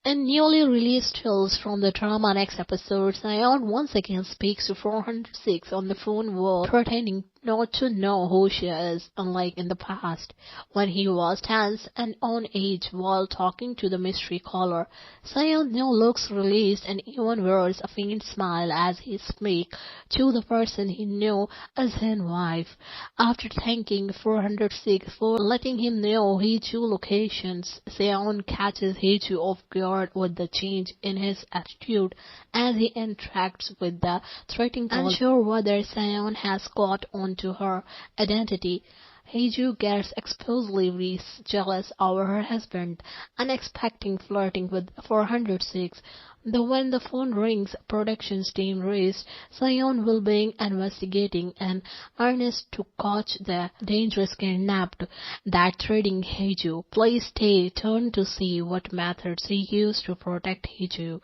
In newly released stills from the drama next episode, Seo-Yeon once again speaks to 406 on the phone while pretending not to know who she is, unlike in the past, when he was tense and on edge while talking to the mystery caller. Seo-Yeon now looks released and even wears a faint smile as he speaks to the person he knew as his wife. After thanking 406 for letting him know Heeju locations, Seo-Yeon catches Heeju off guard with the change in his attitude as he interacts with the threatening caller. Unsure whether Seo-Yeon has caught on to her identity, Heeju gets explosively jealous over her husband, unexpecting flirting with 406. When the phone rings, production's team raised Seo-Yeon will be investigating an earnest to catch the dangerous kidnapped that threatening Heeju. Please stay tuned to see what methods he used to protect Heeju.